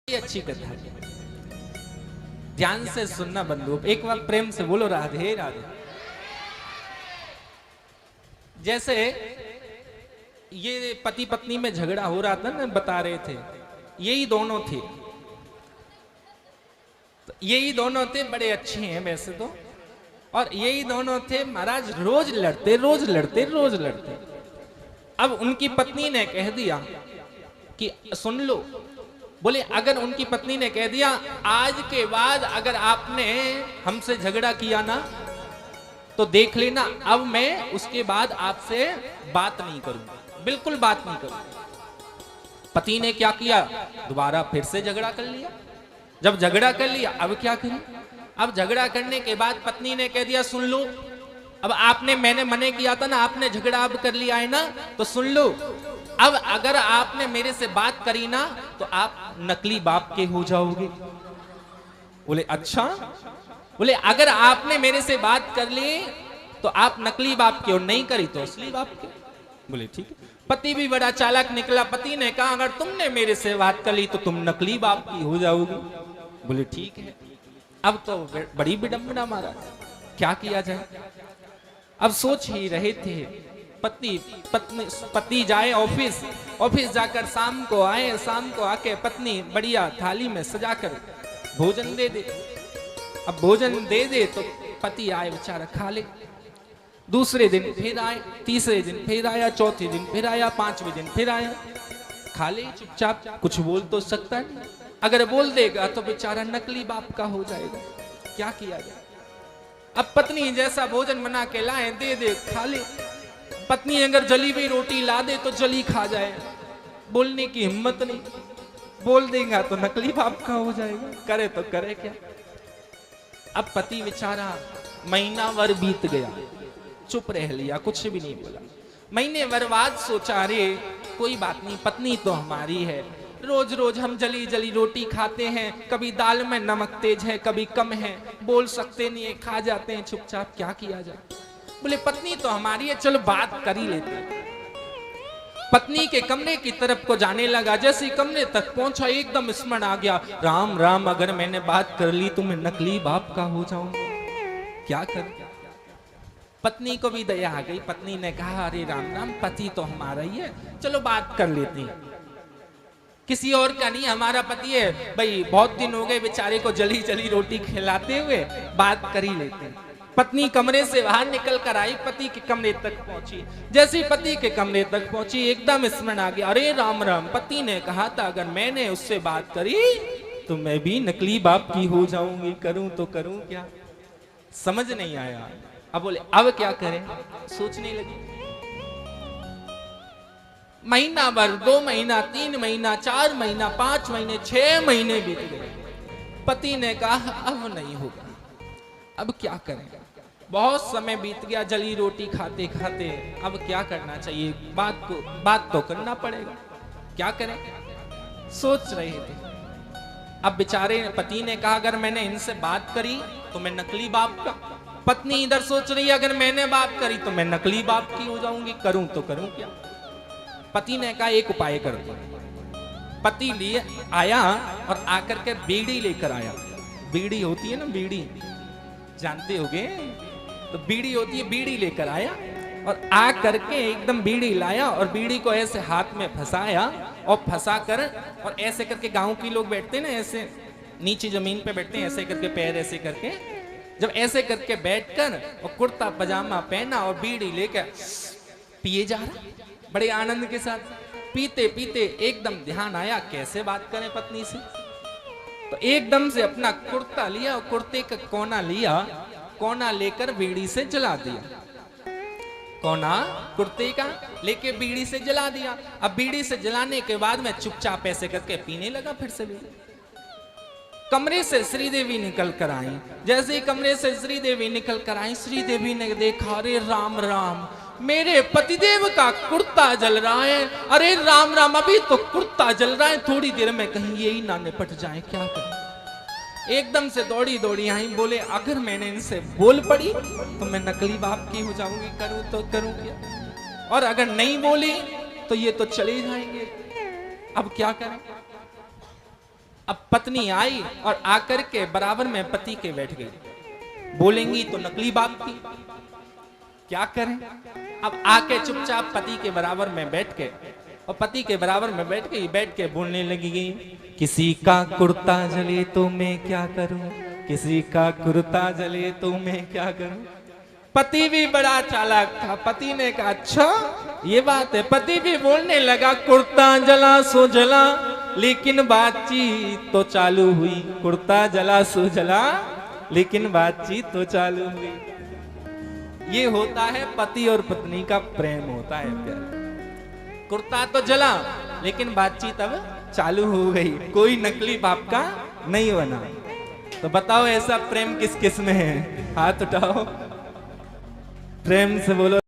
ये अच्छी कथा है, ध्यान से सुनना बंधु। एक बार प्रेम से बोलो राधे राधे। जैसे ये पति पत्नी में झगड़ा हो रहा था ना, बता रहे थे यही दोनों थे, तो यही दोनों थे, बड़े अच्छे हैं वैसे तो, और यही दोनों थे महाराज, रोज लड़ते रोज लड़ते रोज लड़ते। अब उनकी पत्नी ने कह दिया कि सुन लो, बोले अगर उनकी पत्नी ने कह दिया आज के बाद अगर आपने हमसे झगड़ा किया ना तो देख लेना, अब मैं उसके बाद आपसे बात नहीं करूंगा, बिल्कुल बात नहीं करूंगा। पति ने क्या किया, दोबारा फिर से झगड़ा कर लिया। जब झगड़ा कर लिया अब क्या करें, अब झगड़ा करने के बाद पत्नी ने कह दिया सुन लो, अब आपने, मैंने मने किया था ना, आपने झगड़ा अब कर लिया है ना, तो सुन लो, अब अगर आपने मेरे से बात करी ना तो आप नकली बाप के हो जाओगे। बोले अच्छा, बोले अगर आपने मेरे से बात कर ली तो आप नकली बाप के, और नहीं करी तो असली बाप के। बोले ठीक है। पति भी बड़ा चालाक निकला, पति ने कहा अगर तुमने मेरे से बात कर ली तो तुम नकली बाप की हो जाओगी। बोले ठीक है। अब तो बड़ी विडंबना महाराज, क्या किया जाए। अब सोच ही रहे थे, पति जाए ऑफिस जाकर शाम को आए, शाम को आके पत्नी बढ़िया थाली में सजाकर भोजन दे दे। अब भोजन दे दे तो पति आए बेचारा खा ले, दूसरे दिन फिर आए, तीसरे दिन फिर आया, चौथे दिन फिर आया, पांचवें दिन फिर आया, खा ले चुपचाप, कुछ बोल तो सकता नहीं। अगर बोल देगा तो बेचारा नकली बाप का हो जाएगा, क्या किया जाए। अब पत्नी जैसा भोजन बना के लाए, दे दे खा ले। पत्नी अगर जली हुई रोटी ला दे तो जली खा जाए, बोलने की हिम्मत नहीं, बोल देगा तो नकली बाप का हो जाएगा, करे तो करे क्या। अब पति बेचारा महीना भर बीत गया, चुप रह लिया, कुछ भी नहीं बोला। महीने भर बाद सोचा अरे कोई बात नहीं, पत्नी तो हमारी है, रोज रोज हम जली जली रोटी खाते हैं, कभी दाल में नमक तेज है कभी कम है, बोल सकते नहीं है, खा जाते हैं चुपचाप, क्या किया जाए। बोले पत्नी तो हमारी है, चलो बात कर ही लेते। पत्नी के कमरे की तरफ को जाने लगा, जैसे कमरे तक पहुंचा एकदम स्मरण आ गया, राम राम अगर मैंने बात कर ली तो मैं नकली बाप का हो जाऊंगा, क्या कर। पत्नी को भी दया आ गई, पत्नी ने कहा अरे राम राम, पति तो हमारा ही है, चलो बात कर लेते हैं, किसी और का नहीं, हमारा पति है भाई, बहुत दिन हो गए बेचारे को जली जली रोटी खिलाते हुए, बात कर ही लेते हैं। पत्नी कमरे से बाहर निकल कर आई, पति के कमरे तक पहुंची, जैसे ही पति के कमरे तक पहुंची एकदम स्मरण आ गया, अरे राम राम, पति ने कहा था अगर मैंने उससे बात करी तो मैं भी नकली बाप की हो जाऊंगी, करूं तो करूं क्या। समझ नहीं आया। अब बोले अब क्या करें, सोचने लगी। महीना भर, 2 महीना, 3 महीना, 4 महीना, 5 महीने, 6 महीने बीत गए। पति ने कहा अब नहीं होगा, अब क्या करें। बहुत समय बीत गया जली रोटी खाते खाते, अब क्या करना चाहिए, बात तो करना पड़ेगा, क्या करें, सोच रहे थे। अब बेचारे पति ने कहा अगर मैंने इनसे बात करी तो मैं नकली बाप का, पत्नी इधर सोच रही है अगर मैंने बात करी तो मैं नकली बाप की हो जाऊंगी, करूं तो करूं क्या। पति ने कहा एक उपाय कर दो। पति लिए आया और आकर के बीड़ी लेकर आया, बीड़ी होती है ना, बीड़ी जानते होगे, तो बीड़ी होती है, बीड़ी लेकर आया और आ करके एकदम बीड़ी लाया और बीड़ी को ऐसे हाथ में फंसाया और फंसा कर, और ऐसे करके गांव के लोग बैठते ना, ऐसे नीचे जमीन पे बैठते हैं, ऐसे करके पैर ऐसे करके, जब ऐसे करके बैठकर और कुर्ता पजामा पहना और बीड़ी लेकर पिए जा रहा, बड़े आनंद के साथ पीते पीते एकदम ध्यान आया कैसे बात करें पत्नी से, तो एकदम से अपना कुर्ता लिया और कुर्ते का कोना लिया, कोना लेकर बीड़ी से जला दिया, कोना कुर्ते का लेके बीड़ी से जला दिया। अब बीड़ी से जलाने के बाद में चुपचाप ऐसे करके पीने लगा फिर से बीड़ी। कमरे से श्रीदेवी निकल कर आई, जैसे ही कमरे से श्रीदेवी निकल कर आई, श्रीदेवी ने देखा अरे राम राम, मेरे पतिदेव का कुर्ता जल रहा है, अरे राम राम, अभी तो कुर्ता जल रहा है, थोड़ी देर में कहीं यही ना निपट जाए, क्या करें। एकदम से दौड़ी दौड़ी आई, बोले अगर मैंने इनसे बोल पड़ी तो मैं नकली बाप की हो जाऊंगी, करूं तो करूं क्या, और अगर नहीं बोली तो ये तो चले जाएंगे, अब क्या करें। अब पत्नी आई और आकर के बराबर में पति के बैठ गई। बोलेंगी तो नकली बाप की, क्या करें। अब आके चुपचाप पति के बराबर में बैठ के, और पति के बराबर में बैठ गई, बैठ के बोलने लगी, किसी का कुर्ता जले तो मैं क्या करूं, किसी का कुर्ता जले तो मैं क्या करूं। पति भी बड़ा चालाक था। पति ने कहा अच्छा ये बात है। पति भी बोलने लगा, कुर्ता जला सो जला लेकिन बातचीत तो चालू हुई। कुर्ता जला सो जला लेकिन बातचीत तो चालू हुई। ये होता है पति और पत्नी का प्रेम, होता है प्यार। कुर्ता तो जला लेकिन बातचीत अब चालू हो गई, कोई नकली बाप का नहीं बना। तो बताओ ऐसा प्रेम किस किस में है? हाथ उठाओ, प्रेम से बोलो।